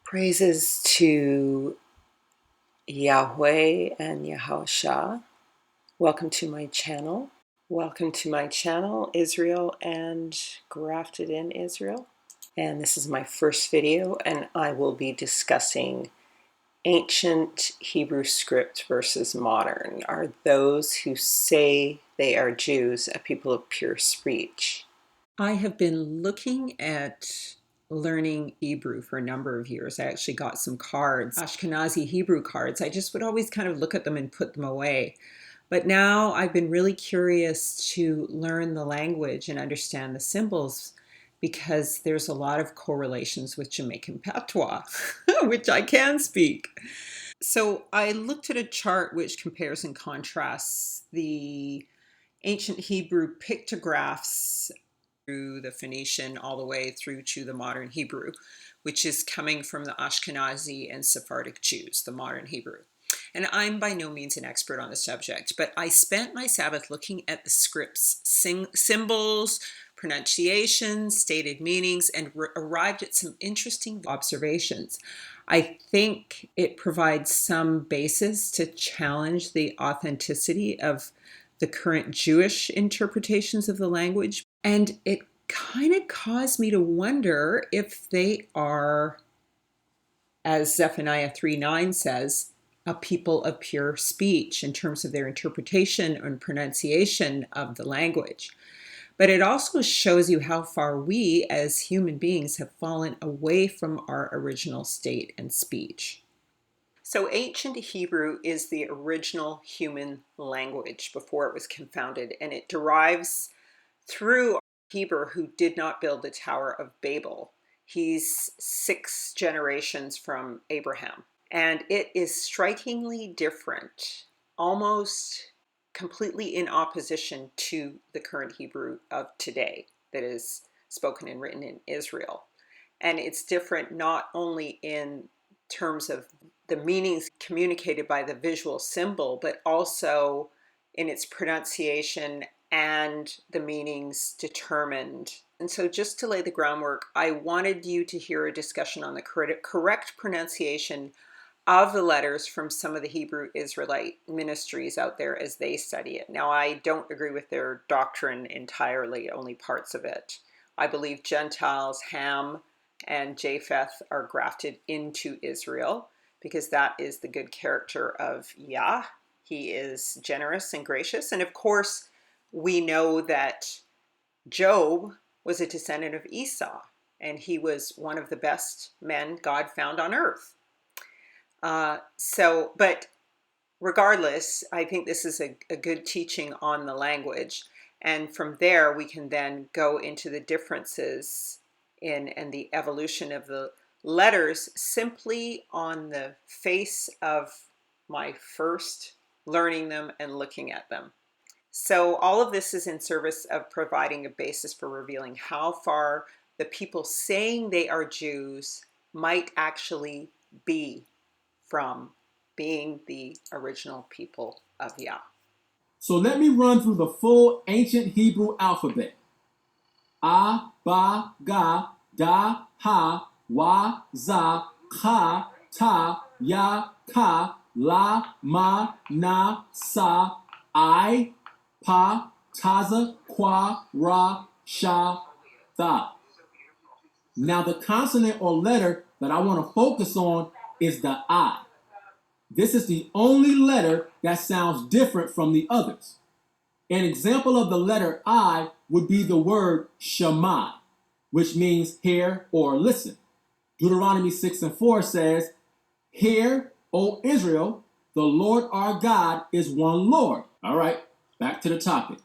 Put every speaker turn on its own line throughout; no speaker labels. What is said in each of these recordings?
Praises to Yahweh and Yahusha. Welcome to my channel. Welcome to my channel, Israel and Grafted in Israel. And this is my first video, and I will be discussing ancient Hebrew script versus modern. Are those who say they are Jews a people of pure speech? I have been looking at learning Hebrew for a number of years. I actually got some cards, Ashkenazi Hebrew cards. I just would always kind of look at them and put them away. But now I've been really curious to learn the language and understand the symbols because there's a lot of correlations with Jamaican patois, which I can speak. So I looked at a chart which compares and contrasts the ancient Hebrew pictographs through the Phoenician all the way through to the modern Hebrew, which is coming from the Ashkenazi and Sephardic Jews, the modern Hebrew. And I'm by no means an expert on the subject, but I spent my Sabbath looking at the script's symbols, pronunciations, stated meanings, and arrived at some interesting observations. I think it provides some basis to challenge the authenticity of the current Jewish interpretations of the language. And it kind of caused me to wonder if they are, as Zephaniah 3:9 says, a people of pure speech in terms of their interpretation and pronunciation of the language. But it also shows you how far we as human beings have fallen away from our original state and speech. So ancient Hebrew is the original human language before it was confounded, and it derives through Heber, who did not build the Tower of Babel. He's 6 generations from Abraham. And it is strikingly different, almost completely in opposition to the current Hebrew of today that is spoken and written in Israel. And it's different not only in terms of the meanings communicated by the visual symbol, but also in its pronunciation and the meanings determined. And so just to lay the groundwork, I wanted you to hear a discussion on the correct pronunciation of the letters from some of the Hebrew Israelite ministries out there as they study it. Now, I don't agree with their doctrine entirely, only parts of it. I believe Gentiles, Ham and Japheth, are grafted into Israel because that is the good character of Yah. He is generous and gracious. And of course, we know that Job was a descendant of Esau, and he was one of the best men God found on earth. But regardless, I think this is a good teaching on the language. And from there, we can then go into the differences in and the evolution of the letters simply on the face of my first learning them and looking at them. So all of this is in service of providing a basis for revealing how far the people saying they are Jews might actually be from being the original people of Yah.
So let me run through the full ancient Hebrew alphabet. A, Ba, Ga, Da, Ha, Wa, Za, Cha, Ta, Ya, Ka, La, Ma, Na, Sa, I, Pa, Taza, Kwa, Ra, Sha, Tha. Now the consonant or letter that I want to focus on is the I. This is the only letter that sounds different from the others. An example of the letter I would be the word Shema, which means hear or listen. Deuteronomy 6:4 says, "Hear, O Israel, the Lord our God is one Lord." All right, back to the topic.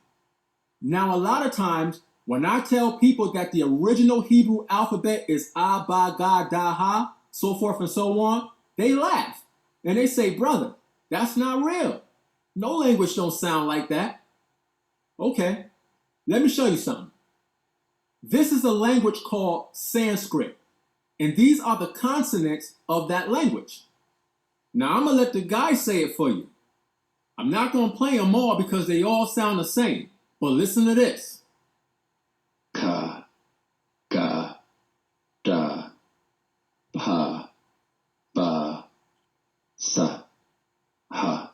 Now, a lot of times when I tell people that the original Hebrew alphabet is A, Ba, Ga, Da, Ha, so forth and so on, they laugh. And they say, "Brother, that's not real. No language don't sound like that." Okay, let me show you something. This is a language called Sanskrit, and these are the consonants of that language. Now, I'm going to let the guy say it for you. I'm not going to play them all because they all sound the same, but listen to this. Ka, Ga, Da, Pa, sa, ha.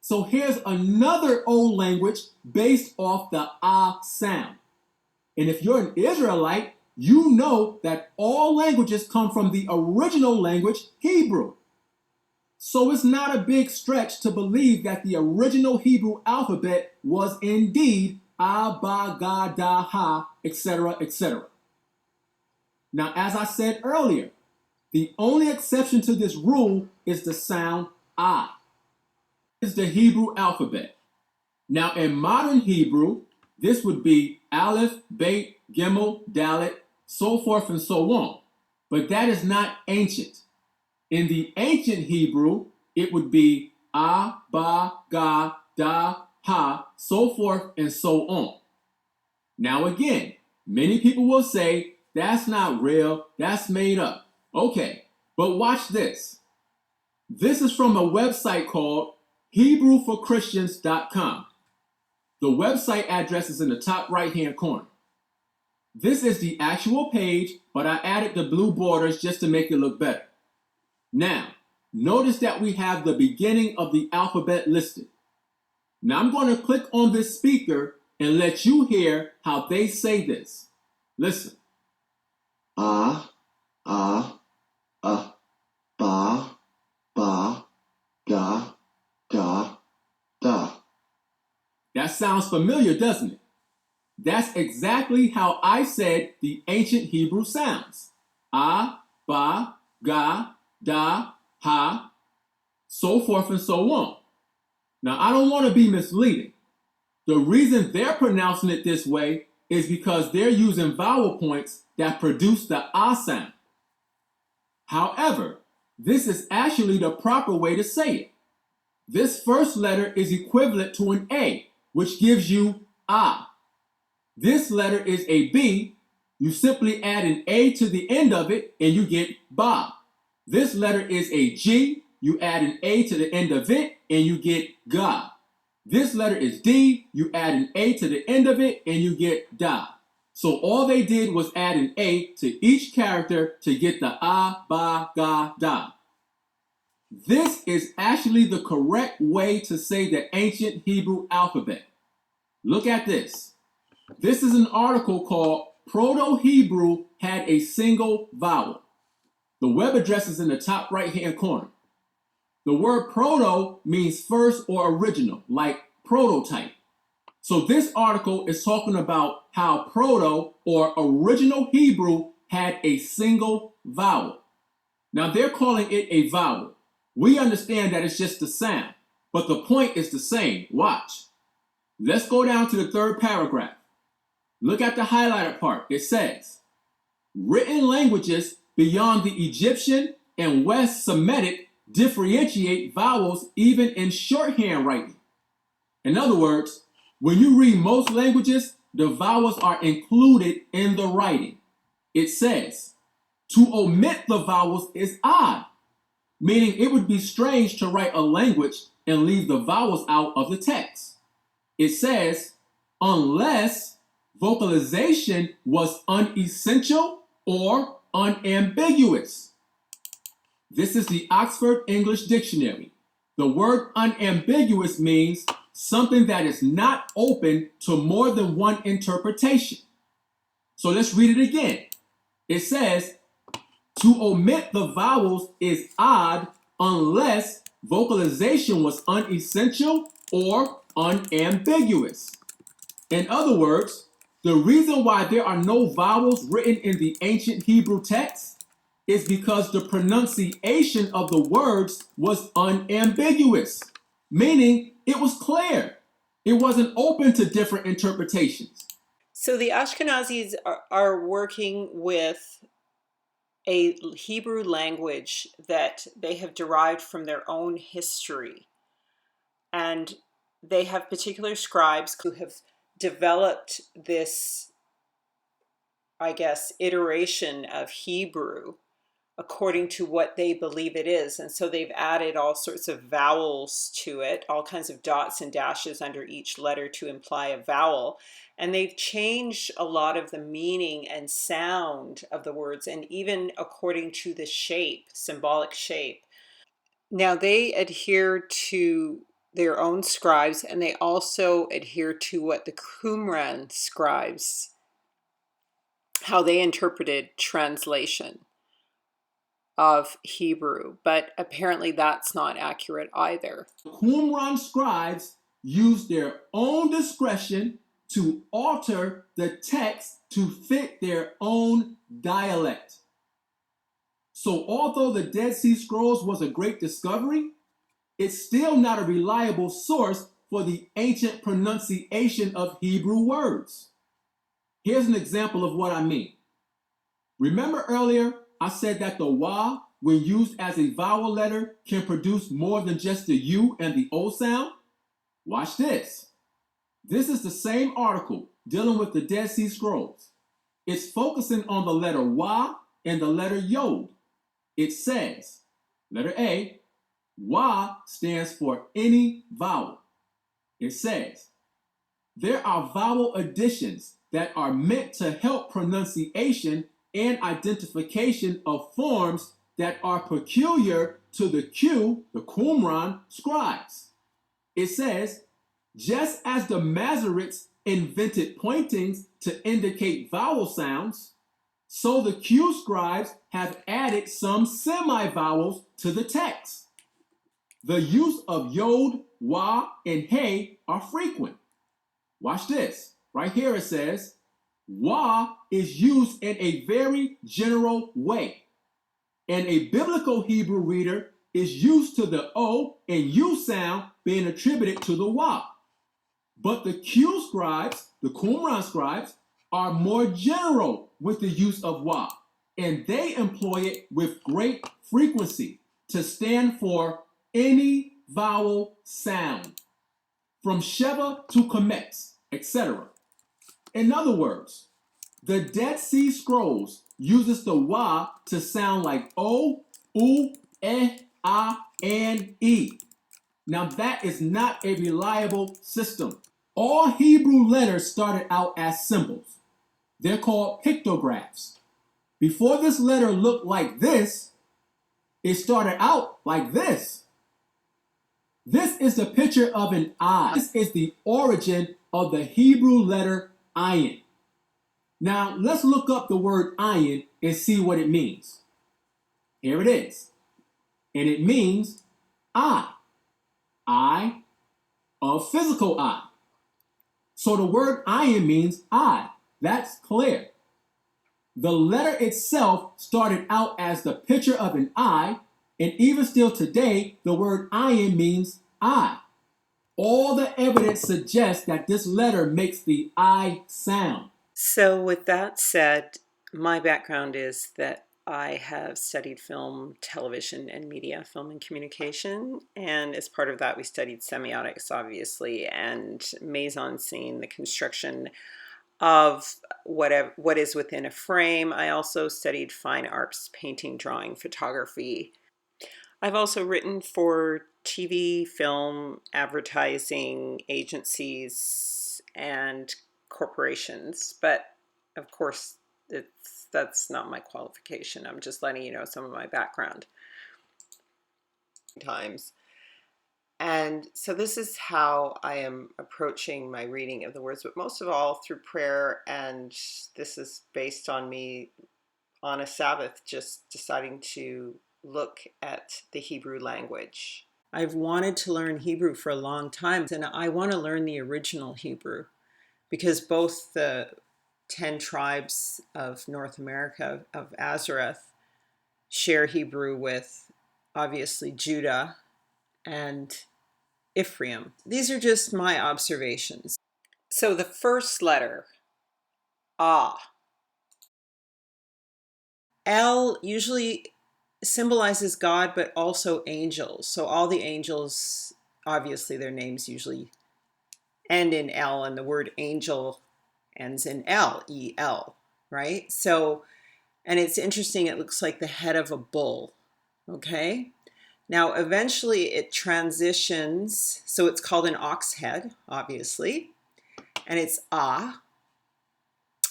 So here's another old language based off the ah sound. And if you're an Israelite, you know that all languages come from the original language, Hebrew. So it's not a big stretch to believe that the original Hebrew alphabet was indeed ah, ba, ga, da, ha, etc., etc. Now, as I said earlier, the only exception to this rule is the sound ah. It's the Hebrew alphabet. Now, in modern Hebrew, this would be Aleph, Bet, Gimel, Dalet, so forth and so on. But that is not ancient. In the ancient Hebrew, it would be A, Ba, Ga, Da, Ha, so forth and so on. Now again, many people will say, that's not real, that's made up. Okay, but watch this. This is from a website called HebrewForChristians.com. The website address is in the top right-hand corner. This is the actual page, but I added the blue borders just to make it look better. Now, notice that we have the beginning of the alphabet listed. Now I'm going to click on this speaker and let you hear how they say this. Listen. Ah, ah, ba, ba, ga, da, da. That sounds familiar, doesn't it? That's exactly how I said the ancient Hebrew sounds. Ah, ba, ga, da, ha, so forth and so on. Now, I don't want to be misleading. The reason they're pronouncing it this way is because they're using vowel points that produce the ah sound. However, this is actually the proper way to say it. This first letter is equivalent to an A, which gives you ah. This letter is a B. You simply add an A to the end of it and you get ba. This letter is a G. You add an A to the end of it and you get ga. This letter is D. You add an A to the end of it and you get da. So all they did was add an A to each character to get the ah, ba, ga, da. This is actually the correct way to say the ancient Hebrew alphabet. Look at this. This is an article called Proto-Hebrew Had a Single Vowel. The web address is in the top right-hand corner. The word proto means first or original, like prototype. So this article is talking about how proto or original Hebrew had a single vowel. Now they're calling it a vowel. We understand that it's just the sound, but the point is the same. Watch. Let's go down to the third paragraph. Look at the highlighted part. It says, written languages beyond the Egyptian and West Semitic differentiate vowels even in shorthand writing. In other words, when you read most languages, the vowels are included in the writing. It says, to omit the vowels is odd, meaning it would be strange to write a language and leave the vowels out of the text. It says, unless vocalization was unessential or unambiguous. This is the Oxford English Dictionary. The word unambiguous means something that is not open to more than one interpretation. So let's read it again. It says, to omit the vowels is odd unless vocalization was unessential or unambiguous. In other words, the reason why there are no vowels written in the ancient Hebrew text is because the pronunciation of the words was unambiguous, meaning it was clear. It wasn't open to different interpretations.
So the Ashkenazis are working with a Hebrew language that they have derived from their own history. And they have particular scribes who have developed this, I guess, iteration of Hebrew according to what they believe it is. And so they've added all sorts of vowels to it, all kinds of dots and dashes under each letter to imply a vowel. And they've changed a lot of the meaning and sound of the words, and even according to the shape, symbolic shape. Now they adhere to their own scribes, and they also adhere to what the Qumran scribes, how they interpreted translation of Hebrew, but apparently that's not accurate either.
Qumran scribes used their own discretion to alter the text to fit their own dialect. So although the Dead Sea Scrolls was a great discovery, it's still not a reliable source for the ancient pronunciation of Hebrew words. Here's an example of what I mean. Remember earlier I said that the wa, when used as a vowel letter, can produce more than just the U and the O sound? Watch this. This is the same article dealing with the Dead Sea Scrolls. It's focusing on the letter wa and the letter yod. It says, letter A, wa stands for any vowel. It says, there are vowel additions that are meant to help pronunciation and identification of forms that are peculiar to the Qumran scribes. It says, just as the Masoretes invented pointings to indicate vowel sounds, so the Q scribes have added some semi-vowels to the text. The use of yod, wa, and hey are frequent. Watch this. Right here it says, wa is used in a very general way. And a biblical Hebrew reader is used to the O and U sound being attributed to the wa. But the Q scribes, the Qumran scribes, are more general with the use of wa, and they employ it with great frequency to stand for any vowel sound, from Sheva to Kemetz, etc. In other words, the Dead Sea Scrolls uses the wa to sound like o, u, and e. Now that is not a reliable system. All Hebrew letters started out as symbols. They're called pictographs. Before this letter looked like this, it started out like this. This is the picture of an eye. This is the origin of the Hebrew letter ayin. Now, let's look up the word ayin and see what it means. Here it is. And it means eye. Eye, a physical eye. So the word ayin means eye. That's clear. The letter itself started out as the picture of an eye, and even still today, the word ayin means eye. All the evidence suggests that this letter makes the I sound.
So with that said, my background is that I have studied film, television, and media, film and communication. And as part of that, we studied semiotics, obviously, and mise en scene, the construction of what is within a frame. I also studied fine arts, painting, drawing, photography. I've also written for TV, film, advertising agencies, and corporations, but of course, that's not my qualification. I'm just letting you know some of my background. Times. And so this is how I am approaching my reading of the words, but most of all through prayer. And this is based on me on a Sabbath just deciding to look at the Hebrew language. I've wanted to learn Hebrew for a long time, and I want to learn the original Hebrew because both the 10 tribes of North America of Azareth share Hebrew with obviously Judah and Ephraim. These are just my observations. So the first letter, ah. L usually symbolizes God, but also angels. So all the angels, obviously their names usually end in L, and the word angel ends in L, E-L, right? So, and it's interesting, it looks like the head of a bull, okay? Now, eventually it transitions, so it's called an ox head, obviously, and it's ah,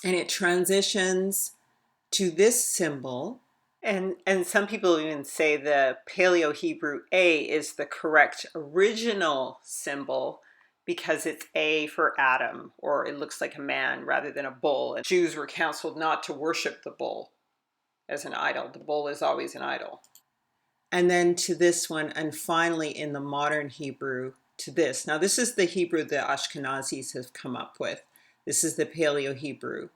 and it transitions to this symbol, And some people even say the Paleo Hebrew A is the correct original symbol because it's A for Adam, or it looks like a man rather than a bull. And Jews were counseled not to worship the bull as an idol. The bull is always an idol. And then to this one, and finally in the modern Hebrew, to this. Now this is the Hebrew the Ashkenazis have come up with. This is the Paleo Hebrew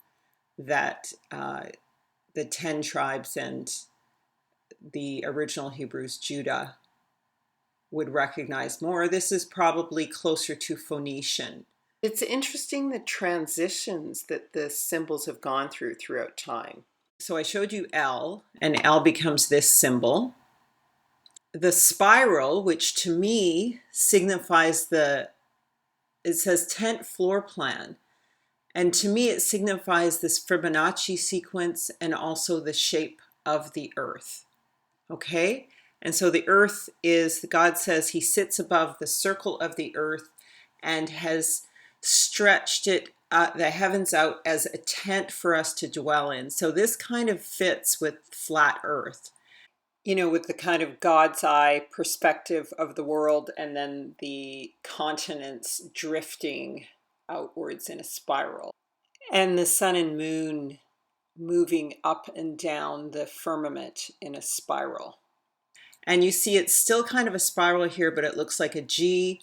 that the 10 tribes and the original Hebrews, Judah, would recognize more. This is probably closer to Phoenician. It's interesting the transitions that the symbols have gone through throughout time. So I showed you L, and L becomes this symbol. The spiral, which to me signifies it says tent floor plan. And to me, it signifies this Fibonacci sequence and also the shape of the earth. Okay? And so the earth is, God says he sits above the circle of the earth and has stretched it, the heavens out as a tent for us to dwell in. So this kind of fits with flat earth, you know, with the kind of God's eye perspective of the world and then the continents drifting outwards in a spiral. And the sun and moon moving up and down the firmament in a spiral. And you see it's still kind of a spiral here, but it looks like a G,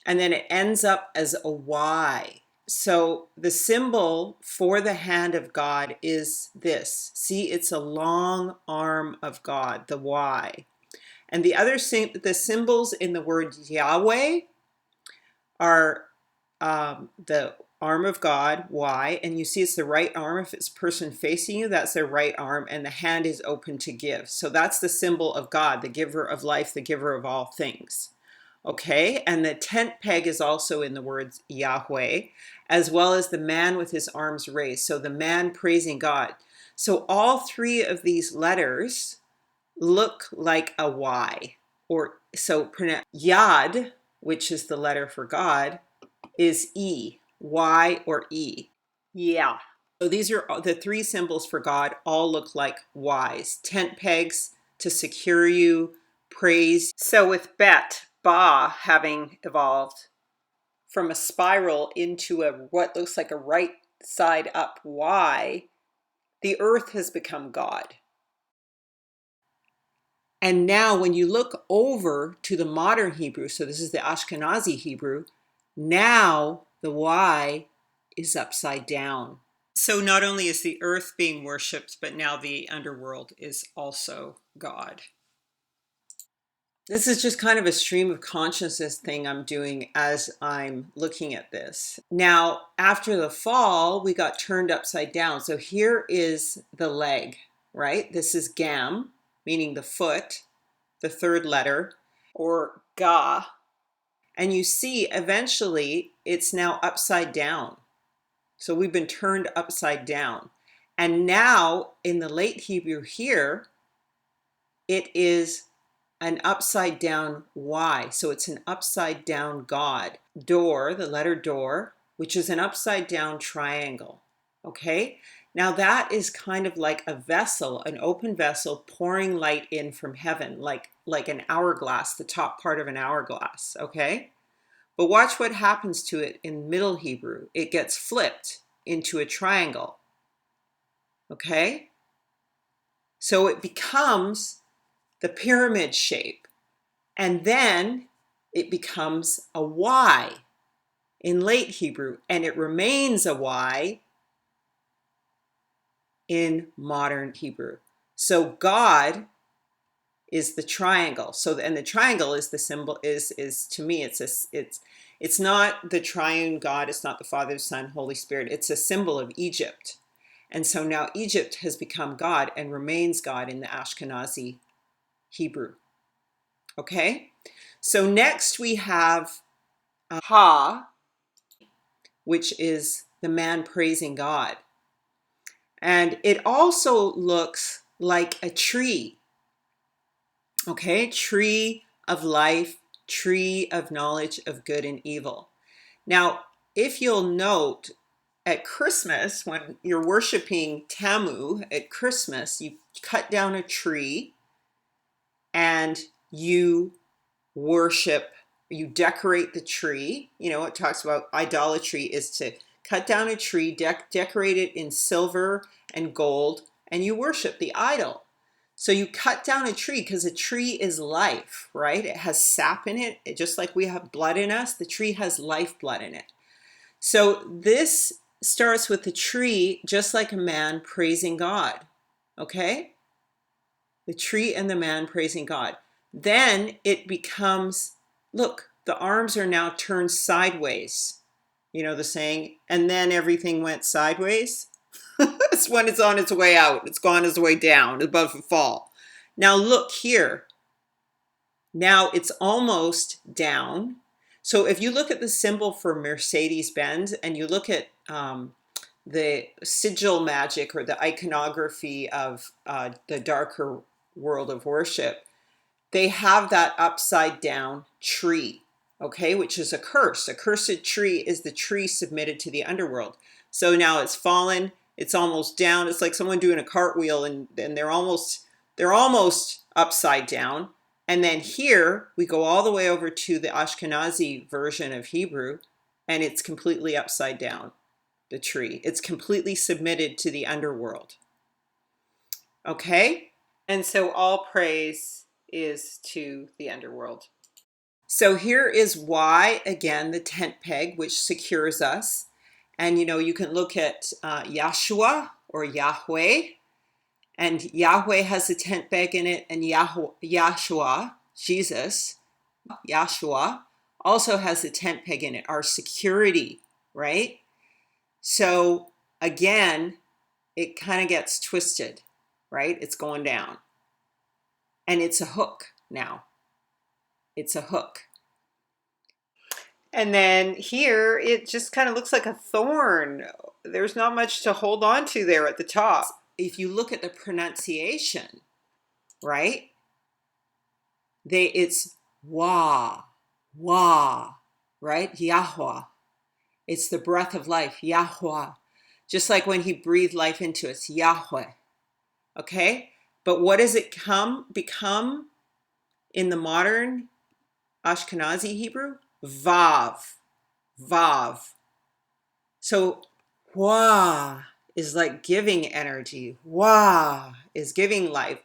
and then it ends up as a Y. So the symbol for the hand of God is this. See, it's a long arm of God, the Y. And the symbols in the word Yahweh are the arm of God, Y, and you see it's the right arm. If it's a person facing you, that's their right arm, and the hand is open to give. So that's the symbol of God, the giver of life, the giver of all things. Okay, and the tent peg is also in the words Yahweh, as well as the man with his arms raised. So the man praising God. So all three of these letters look like a Y, or so Yad, which is the letter for God, is E, Y or E. Yeah. So these are the three symbols for God, all look like Ys. Tent pegs to secure you, praise. So with Bet, Ba having evolved from a spiral into a what looks like a right side up Y, the earth has become God. And now when you look over to the modern Hebrew, so this is the Ashkenazi Hebrew, now the Y is upside down. So not only is the earth being worshipped, but now the underworld is also God. This is just kind of a stream of consciousness thing I'm doing as I'm looking at this. Now, after the fall, we got turned upside down. So here is the leg, right? This is Gam, meaning the foot, the third letter, or Ga. And you see, eventually, it's now upside down. So we've been turned upside down. And now, in the late Hebrew here, it is an upside down Y. So it's an upside down God. Dor, the letter Dor, which is an upside down triangle. Okay? Now that is kind of like a vessel, an open vessel pouring light in from heaven, like an hourglass, the top part of an hourglass. Okay? But watch what happens to it in Middle Hebrew. It gets flipped into a triangle. Okay? So it becomes the pyramid shape. And then it becomes a Y in late Hebrew. And it remains a Y in modern Hebrew. So God is the triangle. So, and the triangle is the symbol, is to me, it's not the triune God, it's not the Father, Son, Holy Spirit. It's a symbol of Egypt. And so now Egypt has become God and remains God in the Ashkenazi Hebrew. Okay? So next we have Ha, which is the man praising God. And it also looks like a tree. Okay? Tree of life, tree of knowledge of good and evil. Now, if you'll note, at Christmas, when you're worshiping Tamu at Christmas, you cut down a tree and you worship, you decorate the tree. You know, it talks about idolatry is to cut down a tree, decorate it in silver and gold, and you worship the idol. So you cut down a tree because a tree is life, right? It has sap in it. Just like we have blood in us, the tree has lifeblood in it. So this starts with the tree, just like a man praising God, okay? The tree and the man praising God. Then it becomes, look, the arms are now turned sideways. You know the saying, and then everything went sideways? It's when it's on its way out. It's gone its way down, above the fall. Now look here. Now it's almost down. So if you look at the symbol for Mercedes-Benz and you look at the sigil magic or the iconography of the darker world of worship, they have that upside down tree, okay, which is a curse. A cursed tree is the tree submitted to the underworld. So now it's fallen, it's almost down. It's like someone doing a cartwheel and they're almost upside down. And then here we go all the way over to the Ashkenazi version of Hebrew, and it's completely upside down, the tree. It's completely submitted to the underworld. Okay? And so all praise is to the underworld. So here is why, again, the tent peg, which secures us. And, you know, you can look at Yahshua or Yahweh. And Yahweh has a tent peg in it. And Yahshua, Jesus, Yahshua, also has a tent peg in it, our security, right? So, again, it kind of gets twisted, right? It's going down. And it's a hook now. It's a hook. And then here, it just kind of looks like a thorn. There's not much to hold on to there at the top. If you look at the pronunciation, right? It's wah, wah, right? Yahweh. It's the breath of life, Yahweh. Just like when he breathed life into us, Yahweh. Okay? But what does it become in the modern Ashkenazi Hebrew? Vav. Vav. So, wah is like giving energy. Wah is giving life.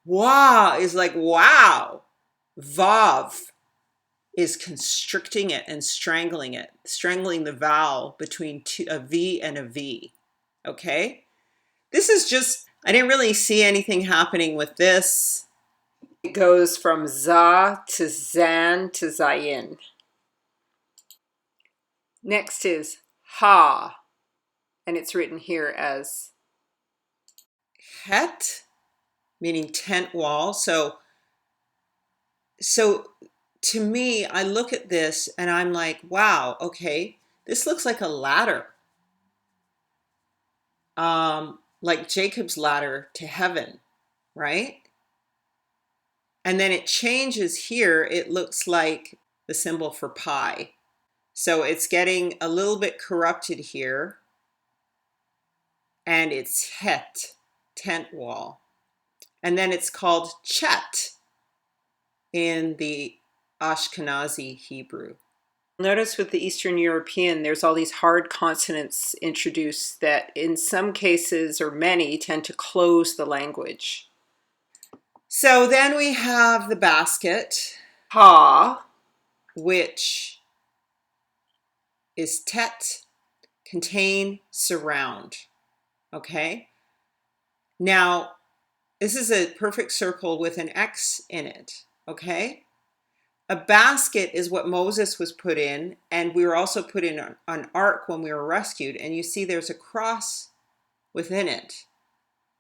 Wah is like wow. Vav is constricting it and strangling it, strangling the vowel between a V and a V. Okay? This is just, I didn't really see anything happening with this. It goes from za to zan to zayin. Next is ha, and it's written here as het, meaning tent wall. So to me, I look at this and I'm like, wow, okay, this looks like a ladder. Like Jacob's ladder to heaven, right? And then it changes here. It looks like the symbol for pi. So it's getting a little bit corrupted here. And it's het, tent wall. And then it's called chet in the Ashkenazi Hebrew. Notice with the Eastern European, there's all these hard consonants introduced that in some cases, or many, tend to close the language. So then we have the basket, ha, which is tet, contain, surround. Okay? Now, this is a perfect circle with an X in it. Okay? A basket is what Moses was put in, and we were also put in an ark when we were rescued, and you see there's a cross within it,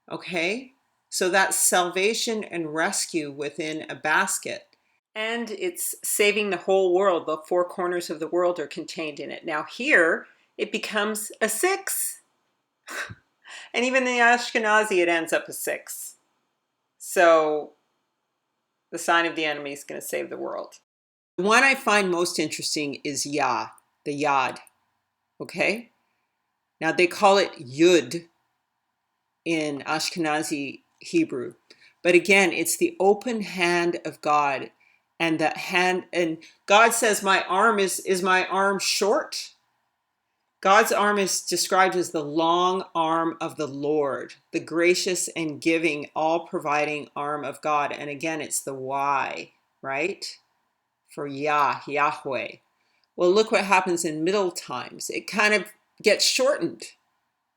okay? So that's salvation and rescue within a basket. And it's saving the whole world. The four corners of the world are contained in it. Now here, it becomes a 6. And even the Ashkenazi, it ends up a 6. So the sign of the enemy is going to save the world. The one I find most interesting is Yah, the Yad, okay? Now they call it Yud in Ashkenazi Hebrew. But again, it's the open hand of God. And the hand, and God says, my arm is my arm short? God's arm is described as the long arm of the Lord, the gracious and giving, all providing arm of God. And again, it's the Y, right? For Yahweh. Well, look what happens in Middle Times. It kind of gets shortened.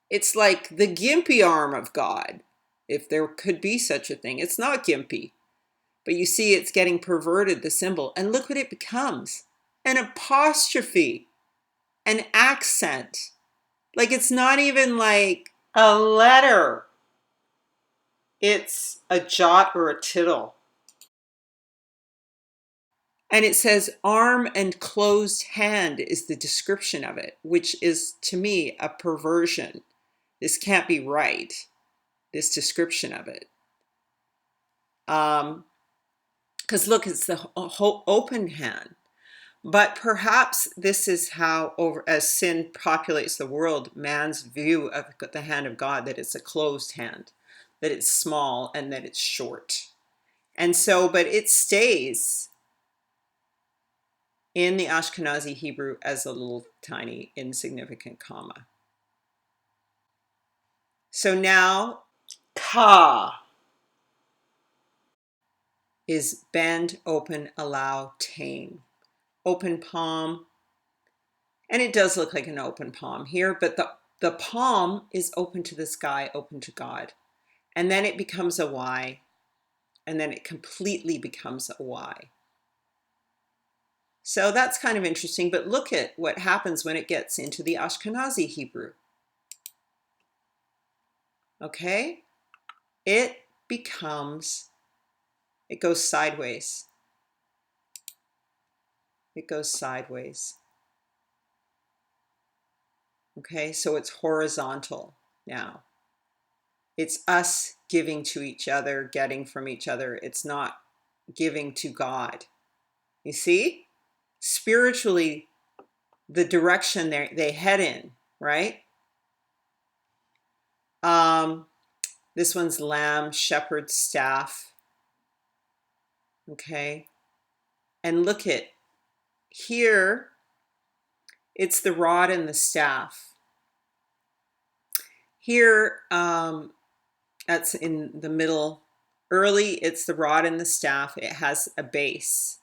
It's like the gimpy arm of God, if there could be such a thing. It's not gimpy, but you see it's getting perverted, the symbol. And look what it becomes. An apostrophe, an accent. Like it's not even like a letter. It's a jot or a tittle. And it says arm and closed hand is the description of it, which is to me a perversion. This can't be right, this description of it. Because look, it's the whole open hand. But perhaps this is how, as sin populates the world, man's view of the hand of God, that it's a closed hand, that it's small and that it's short. And so, but it stays in the Ashkenazi Hebrew as a little tiny insignificant comma. So now, ka is bend, open, allow, tame. Open palm. And it does look like an open palm here, but the palm is open to the sky, open to God. And then it becomes a Y, and then it completely becomes a Y. So that's kind of interesting, but look at what happens when it gets into the Ashkenazi Hebrew. Okay? It goes sideways. It goes sideways. Okay, so it's horizontal now. It's us giving to each other, getting from each other. It's not giving to God. You see? Spiritually, the direction they head in, right? This one's lamb, shepherd, staff. Okay. And look at here, it's the rod and the staff. Here, that's in the middle. Early, it's the rod and the staff. It has a base.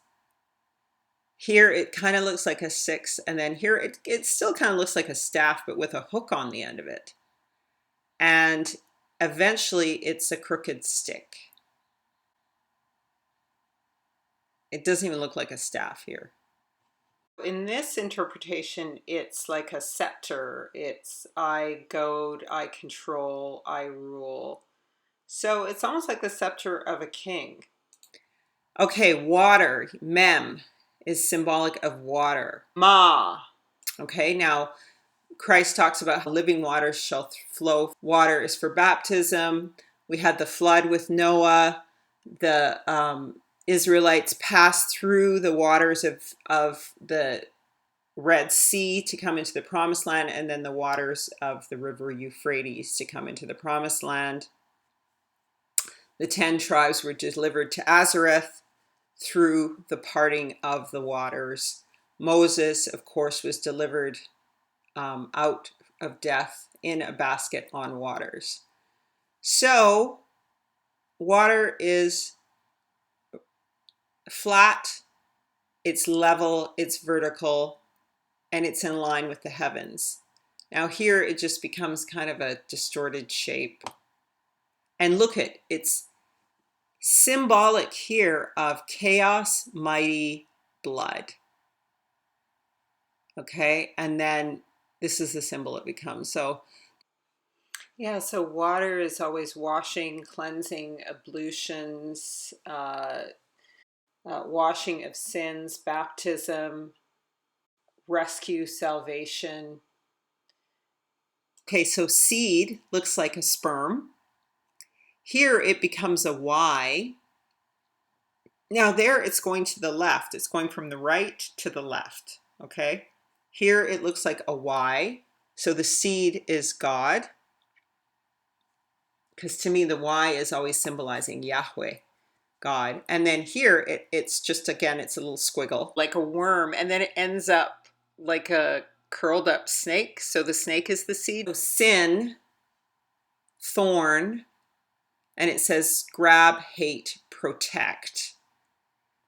Here, it kind of looks like a 6. And then here, it still kind of looks like a staff, but with a hook on the end of it. And eventually, it's a crooked stick. It doesn't even look like a staff here. In this interpretation, it's like a scepter. It's I goad, I control, I rule. So it's almost like the scepter of a king. Okay, water, mem, is symbolic of water. Ma. Okay, now Christ talks about how living waters shall flow. Water is for baptism. We had the flood with Noah. The Israelites passed through the waters of the Red Sea to come into the Promised Land, and then the waters of the river Euphrates to come into the Promised Land. The 10 tribes were delivered to Azareth through the parting of the waters. Moses, of course, was delivered out of death in a basket on waters. So water is flat, it's level, it's vertical, and it's in line with the heavens. Now here it just becomes kind of a distorted shape. And look at, it's symbolic here of chaos, mighty, blood. Okay, and then this is the symbol it becomes. So yeah, so water is always washing, cleansing, ablutions, washing of sins, baptism, rescue, salvation. Okay, so seed looks like a sperm. Here it becomes a Y. Now there it's going to the left. It's going from the right to the left, okay? Here it looks like a Y. So the seed is God, because to me the Y is always symbolizing Yahweh, God. And then here it's just, again, it's a little squiggle, like a worm, and then it ends up like a curled up snake. So the snake is the seed. So sin, thorn, and it says grab, hate, protect.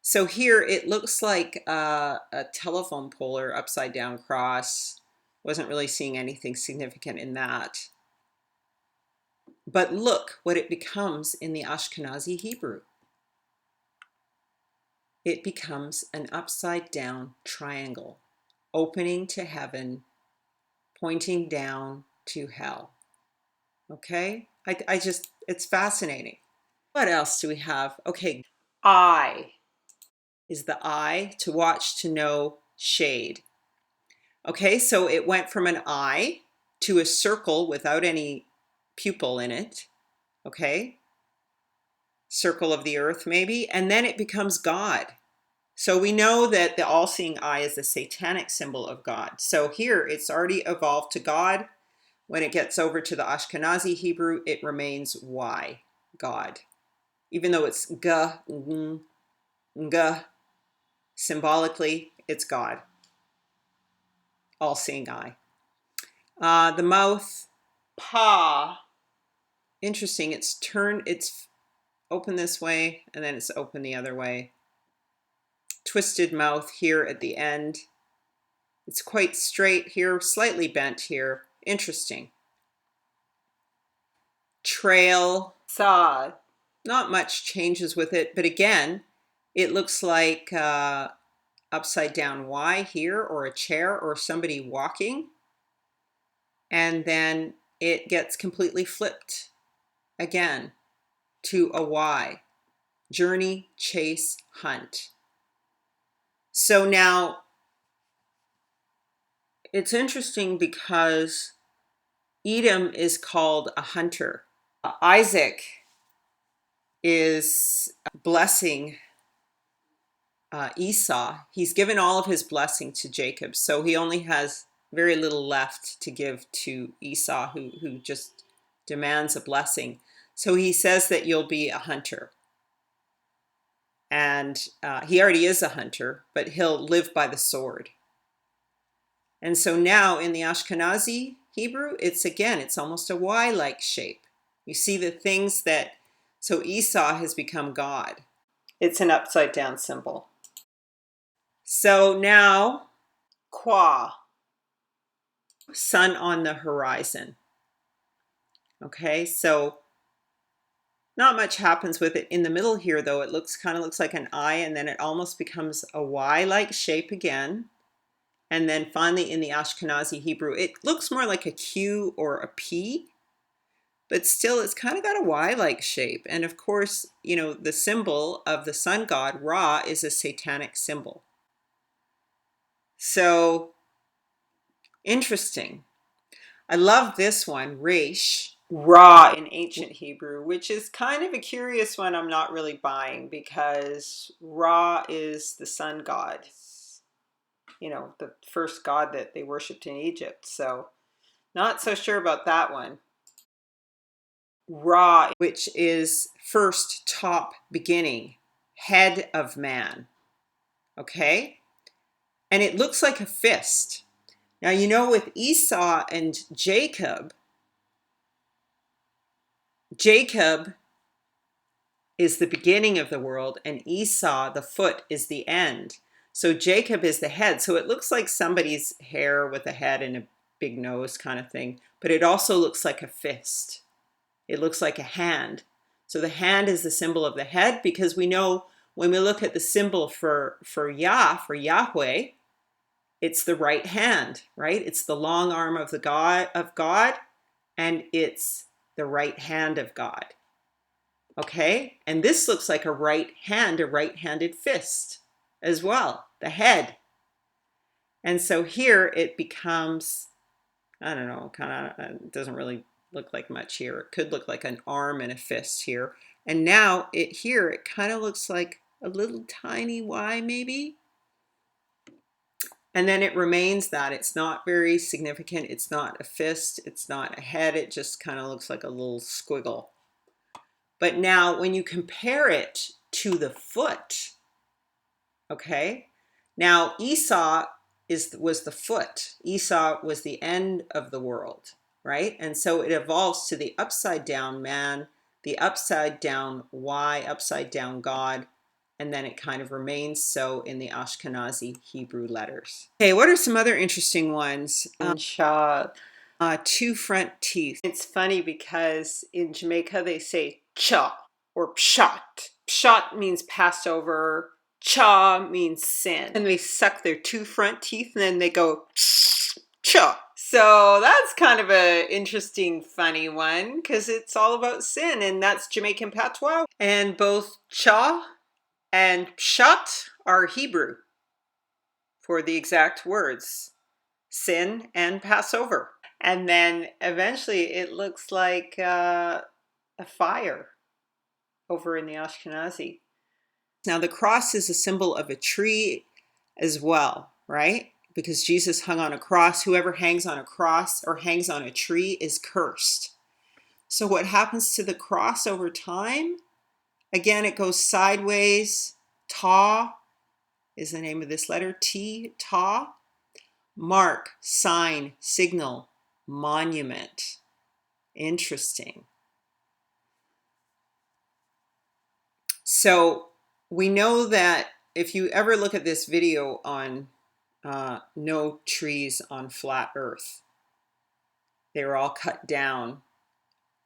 So here it looks like a telephone pole or upside down cross. Wasn't really seeing anything significant in that. But look what it becomes in the Ashkenazi Hebrew. It becomes an upside down triangle, opening to heaven, pointing down to hell. Okay? I just, it's fascinating. What else do we have? Okay, eye is the eye, to watch, to know, shade. Okay, so it went from an eye to a circle without any pupil in it. Okay, circle of the earth maybe, and then it becomes God. So we know that the all-seeing eye is the satanic symbol of God. So here it's already evolved to God. When it gets over to the Ashkenazi Hebrew, it remains Y, God. Even though it's G, G, symbolically, it's God. All-seeing eye. The mouth, Pa. Interesting, it's open this way, and then it's open the other way. Twisted mouth here at the end. It's quite straight here, slightly bent here. Interesting. Trail, saw. Not much changes with it, but again, it looks like upside down Y here, or a chair, or somebody walking. And then it gets completely flipped again to a Y. Journey, chase, hunt. So now it's interesting because Edom is called a hunter. Isaac is blessing Esau. He's given all of his blessing to Jacob, so he only has very little left to give to Esau, who just demands a blessing. So he says that you'll be a hunter. And he already is a hunter, but he'll live by the sword. And so now in the Ashkenazi Hebrew, it's almost a Y-like shape. You see the things that, so Esau has become God. It's an upside down symbol. So now, Qua, sun on the horizon. Okay, so not much happens with it. In the middle here, though, it kind of looks like an eye, and then it almost becomes a Y-like shape again. And then finally in the Ashkenazi Hebrew, it looks more like a Q or a P, but still it's kind of got a Y-like shape. And of course, you know, the symbol of the sun god, Ra, is a satanic symbol. So interesting. I love this one, Resh, Ra in ancient Hebrew, which is kind of a curious one I'm not really buying, because Ra is the sun god, you know, the first god that they worshipped in Egypt. So not so sure about that one. Ra, which is first, top, beginning, head of man. Okay? And it looks like a fist. Now, you know, with Esau and Jacob, Jacob is the beginning of the world, and Esau, the foot, is the end. So Jacob is the head. So it looks like somebody's hair with a head and a big nose kind of thing, but it also looks like a fist. It looks like a hand. So the hand is the symbol of the head, because we know when we look at the symbol for Yahweh, it's the right hand, right? It's the long arm of God, and it's the right hand of God. Okay? And this looks like a right hand, a right-handed fist as well, the head. And so here it becomes, I don't know, kind of, doesn't really look like much here. It could look like an arm and a fist here. And now it kind of looks like a little tiny Y maybe. And then it remains that. It's not very significant. It's not a fist. It's not a head. It just kind of looks like a little squiggle. But now when you compare it to the foot, okay, now Esau was the foot. Esau was the end of the world, right? And so it evolves to the upside down man, the upside down Y, upside down God, and then it kind of remains so in the Ashkenazi Hebrew letters. Okay, what are some other interesting ones? Shah, two front teeth. It's funny because in Jamaica they say cha or pshat. Pshat means Passover. Cha means sin. And they suck their two front teeth and then they go cha. So that's kind of an interesting, funny one because it's all about sin, and that's Jamaican patois. And both cha and pshat are Hebrew for the exact words, sin and Passover. And then eventually it looks like a fire over in the Ashkenazi. Now the cross is a symbol of a tree as well, right? Because Jesus hung on a cross. Whoever hangs on a cross or hangs on a tree is cursed. So what happens to the cross over time? Again, it goes sideways. Ta is the name of this letter. T, ta. Mark, sign, signal, monument. Interesting. So we know that if you ever look at this video on no trees on flat earth, they were all cut down.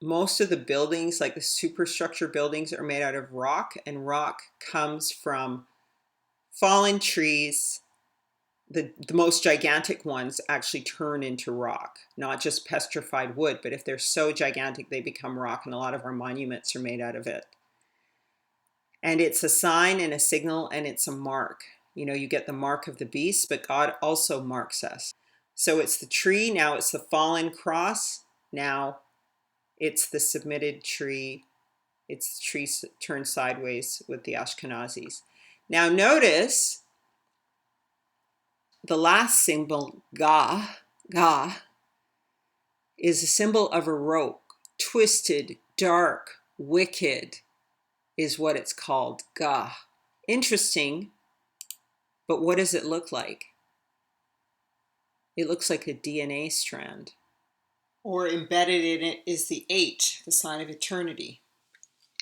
Most of the buildings, like the superstructure buildings, are made out of rock, and rock comes from fallen trees. The most gigantic ones actually turn into rock, not just petrified wood, but if they're so gigantic, they become rock, and a lot of our monuments are made out of it. And it's a sign and a signal, and it's a mark. You know, you get the mark of the beast, but God also marks us. So it's the tree, now it's the fallen cross, now it's the submitted tree. It's the tree turned sideways with the Ashkenazis. Now notice the last symbol, Ga, is a symbol of a rope. Twisted, dark, wicked is what it's called, Ga. Interesting, but what does it look like? It looks like a DNA strand. Or embedded in it is the H, the sign of eternity.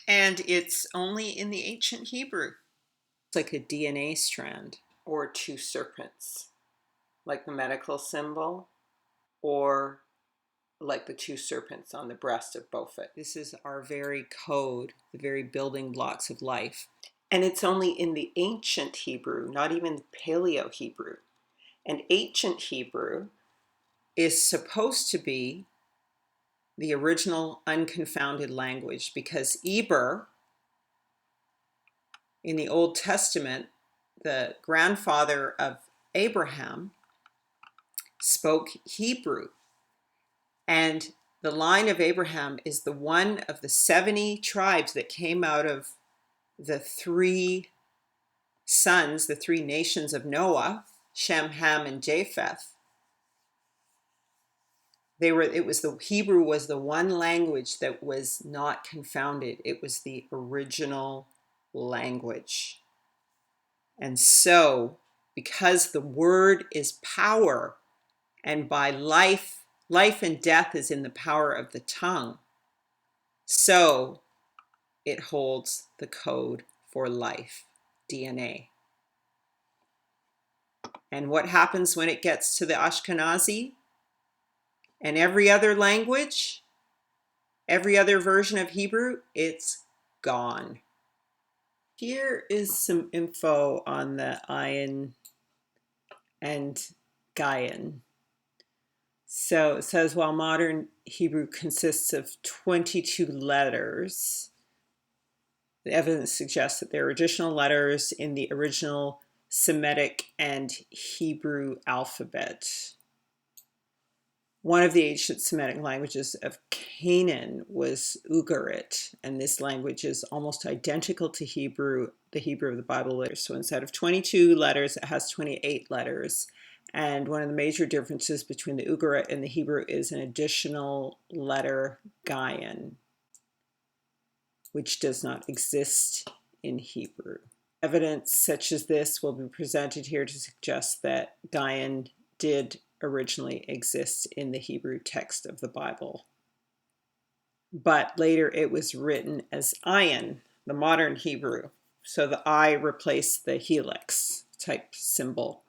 And it's only in the ancient Hebrew. It's like a DNA strand. Or two serpents, like the medical symbol, or like the two serpents on the breast of Beaufort. This is our very code, the very building blocks of life. And it's only in the ancient Hebrew, not even the Paleo Hebrew. And ancient Hebrew is supposed to be the original unconfounded language, because Eber, in the Old Testament, the grandfather of Abraham, spoke Hebrew. And the line of Abraham is the one of the 70 tribes that came out of the three sons, the three nations of Noah, Shem, Ham, and Japheth. Hebrew was the one language that was not confounded. It was the original language. And so, because the word is power, and by life and death is in the power of the tongue, so it holds the code for life, DNA. And what happens when it gets to the Ashkenazi and every other language, every other version of Hebrew? It's gone. Here is some info on the Ayin and Gayan. So it says, while modern Hebrew consists of 22 letters, the evidence suggests that there are additional letters in the original Semitic and Hebrew alphabet. One of the ancient Semitic languages of Canaan was Ugarit, and this language is almost identical to Hebrew, the Hebrew of the Bible letters. So instead of 22 letters, it has 28 letters. And one of the major differences between the Ugarit and the Hebrew is an additional letter, Gaian, which does not exist in Hebrew. Evidence such as this will be presented here to suggest that Gaian did originally exist in the Hebrew text of the Bible. But later it was written as ayin, the modern Hebrew. So the I replaced the helix type symbol.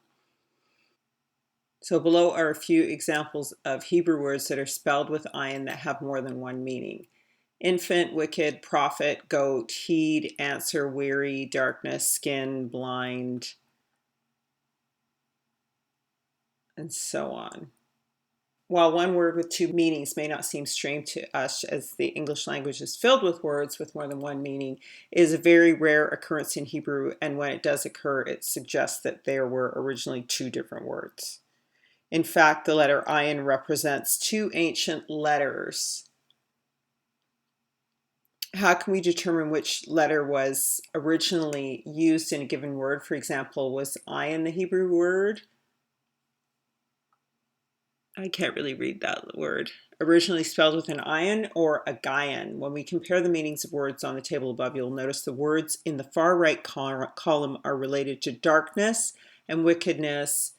So below are a few examples of Hebrew words that are spelled with ayin that have more than one meaning. Infant, wicked, prophet, goat, heed, answer, weary, darkness, skin, blind, and so on. While one word with two meanings may not seem strange to us, as the English language is filled with words with more than one meaning, it is a very rare occurrence in Hebrew, and when it does occur, it suggests that there were originally two different words. In fact, the letter ayin represents two ancient letters. How can we determine which letter was originally used in a given word? For example, was ayin the Hebrew word? I can't really read that word. Originally spelled with an ayin or a gaian. When we compare the meanings of words on the table above, you'll notice the words in the far right column are related to darkness and wickedness.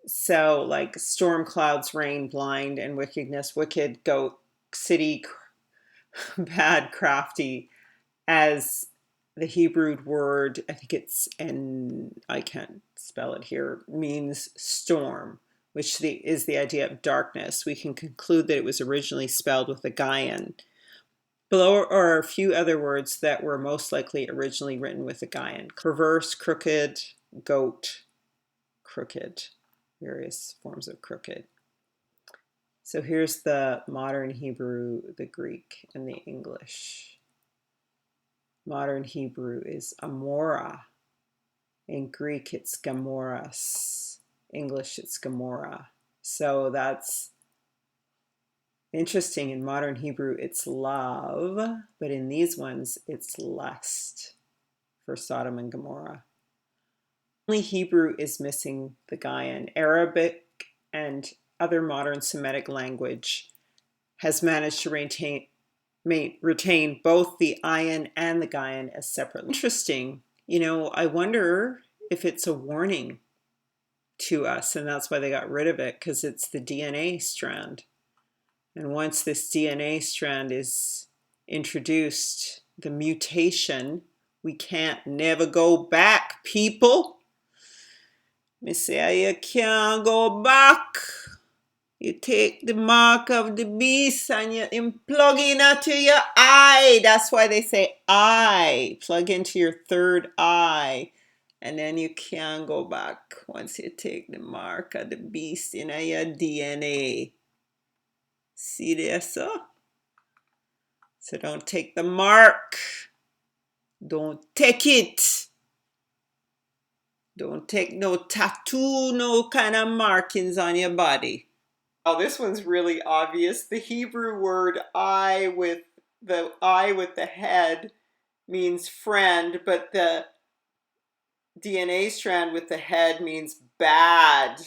So like storm, clouds, rain, blind, and wickedness. Wicked, goat, city, bad, crafty. As the Hebrew word, I think it's, and I can't spell it here, means storm, which is the idea of darkness. We can conclude that it was originally spelled with a Gaian. Below are a few other words that were most likely originally written with a Gaian. Perverse, crooked, goat, crooked, various forms of crooked. So here's the modern Hebrew, the Greek, and the English. Modern Hebrew is Amora. In Greek, it's Gamoras. English, it's Gomorrah. So that's interesting. In modern Hebrew, it's love, but in these ones, it's lust for Sodom and Gomorrah. Only Hebrew is missing the Gaian. Arabic and other modern Semitic language has managed to retain both the ayin and the gaian as separate. Interesting. I wonder if it's a warning to us, and that's why they got rid of it, because it's the DNA strand. And once this DNA strand is introduced, the mutation, we can't never go back, people. Me say you can't go back. You take the mark of the beast and you plug into your eye. That's why they say eye. Plug into your third eye. And then you can't go back once you take the mark of the beast in your DNA. See there, sir? So don't take the mark. Don't take it. Don't take no tattoo, no kind of markings on your body. Oh, this one's really obvious. The Hebrew word I with the head means friend, but the DNA strand with the head means bad.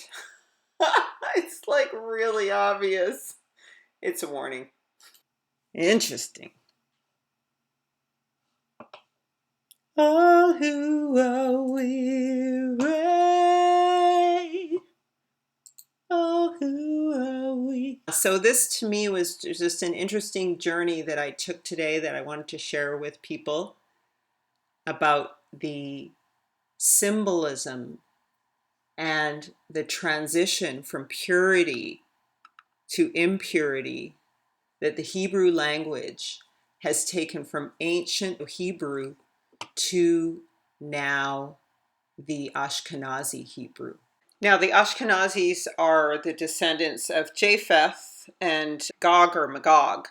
It's like really obvious. It's a warning. Interesting. All who are weary. Oh, who are we? So this to me was just an interesting journey that I took today that I wanted to share with people about the symbolism and the transition from purity to impurity that the Hebrew language has taken from ancient Hebrew to now the Ashkenazi Hebrew. Now, the Ashkenazis are the descendants of Japheth and Gog or Magog.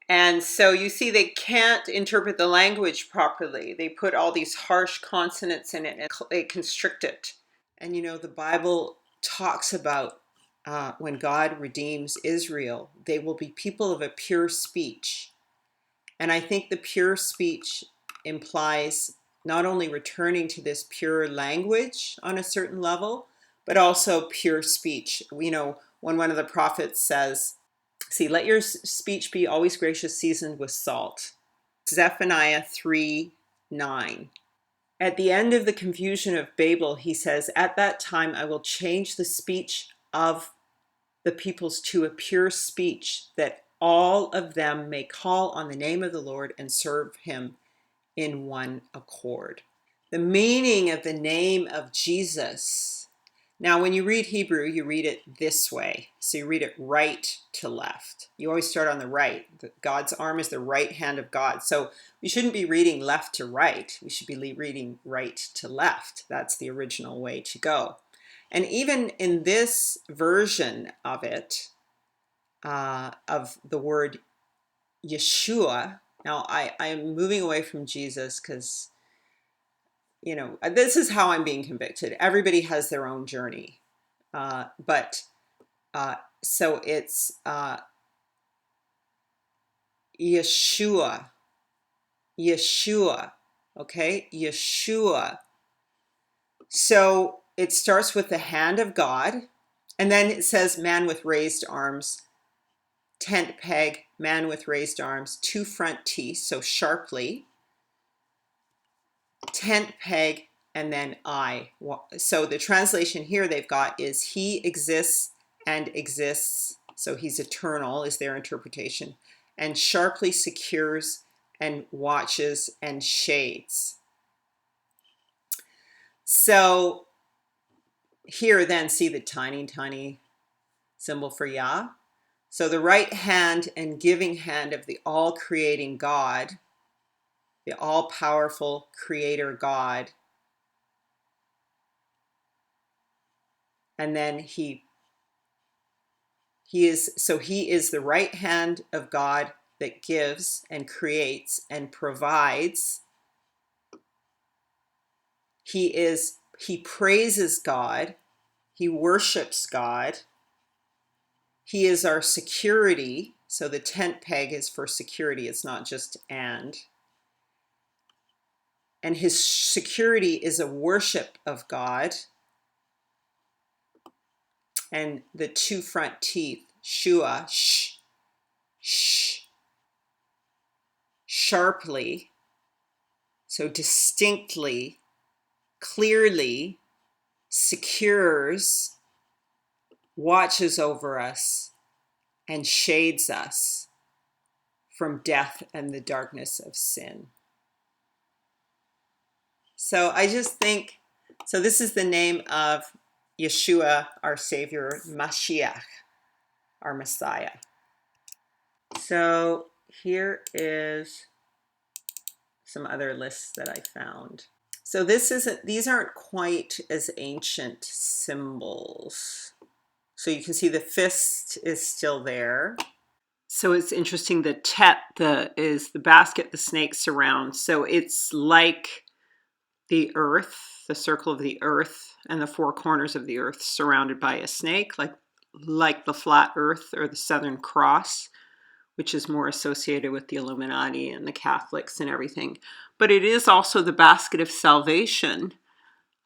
And so you see, they can't interpret the language properly. They put all these harsh consonants in it and they constrict it. And the Bible talks about when God redeems Israel, they will be people of a pure speech. And I think the pure speech implies not only returning to this pure language on a certain level, but also pure speech. When one of the prophets says, see, let your speech be always gracious, seasoned with salt. Zephaniah 3:9. At the end of the confusion of Babel, he says, at that time I will change the speech of the peoples to a pure speech, that all of them may call on the name of the Lord and serve him in one accord. The meaning of the name of Jesus. Now, when you read Hebrew, you read it this way. So you read it right to left. You always start on the right. God's arm is the right hand of God. So we shouldn't be reading left to right. We should be reading right to left. That's the original way to go. And even in this version of it, of the word Yeshua, now I'm moving away from Jesus because, this is how I'm being convicted. Everybody has their own journey. So it's Yeshua, okay? Yeshua. So it starts with the hand of God, and then it says man with raised arms, tent peg, man with raised arms, two front teeth, so sharply, tent peg, and then I. So the translation here they've got is he exists and exists. So he's eternal is their interpretation. And sharply secures and watches and shades. So here then see the tiny symbol for Yah. So the right hand and giving hand of the all-creating God, the all-powerful creator God. And then he is the right hand of God that gives and creates and provides. He praises God. He worships God. He is our security. So the tent peg is for security. It's not just and. And his security is a worship of God. And the two front teeth, shua, sharply, so distinctly, clearly, secures, watches over us, and shades us from death and the darkness of sin. So I just think, so this is the name of Yeshua, our Savior, Mashiach, our Messiah. So here is some other lists that I found. So these aren't quite as ancient symbols. So you can see the fist is still there. So it's interesting, the tet is the basket the snake surrounds. So it's like the earth, the circle of the earth and the four corners of the earth surrounded by a snake, like the flat earth or the Southern Cross, which is more associated with the Illuminati and the Catholics and everything. But it is also the basket of salvation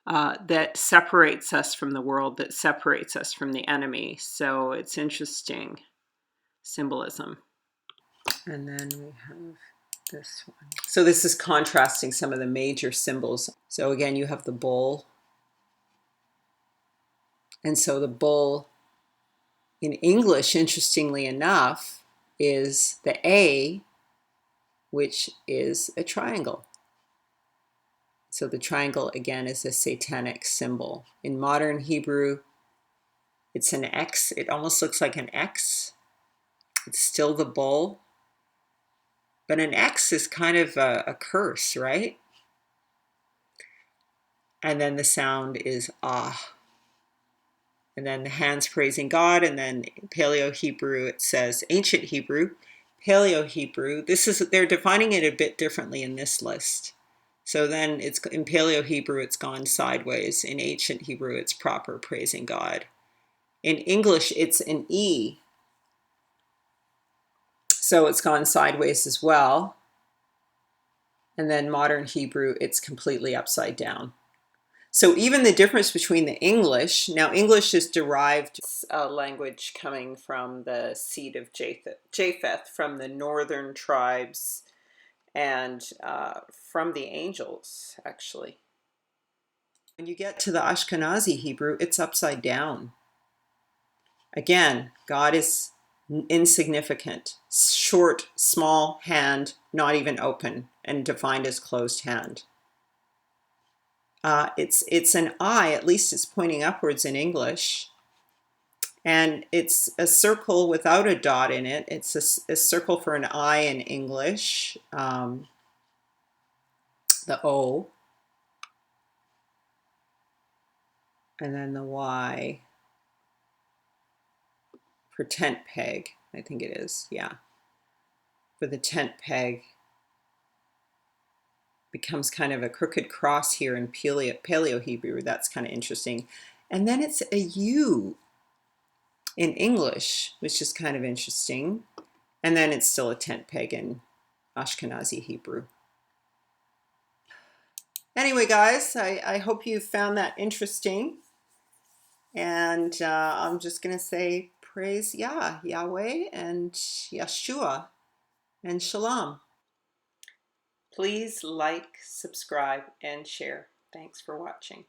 that separates us from the world, that separates us from the enemy. So it's interesting symbolism. And then we have this one. So this is contrasting some of the major symbols. So again, you have the bull. And so the bull in English, interestingly enough, is the A, which is a triangle. So the triangle, again, is a satanic symbol. In modern Hebrew, it's an X. It almost looks like an X. It's still the bull. But an X is kind of a curse, right? And then the sound is ah. And then the hands praising God. And then Paleo Hebrew, it says Ancient Hebrew, Paleo Hebrew. They're defining it a bit differently in this list. So then it's in Paleo Hebrew, it's gone sideways. In Ancient Hebrew, it's proper praising God. In English, it's an E. So it's gone sideways as well. And then modern Hebrew, it's completely upside down. So even the difference between the English, now English is derived, a language coming from the seed of Japheth, from the northern tribes, and from the angels, actually. When you get to the Ashkenazi Hebrew, it's upside down. Again, God is insignificant, short, small hand, not even open, and defined as closed hand. It's an eye, at least it's pointing upwards in English, and it's a circle without a dot in it. It's a circle for an eye in English, the O, and then the Y for tent peg, I think it is, yeah. For the tent peg, becomes kind of a crooked cross here in Paleo Hebrew. That's kind of interesting. And then it's a U in English, which is kind of interesting. And then it's still a tent peg in Ashkenazi Hebrew. Anyway, guys, I hope you found that interesting. And I'm just going to say praise Yahweh, and Yeshua, and Shalom. Please like, subscribe, and share. Thanks for watching.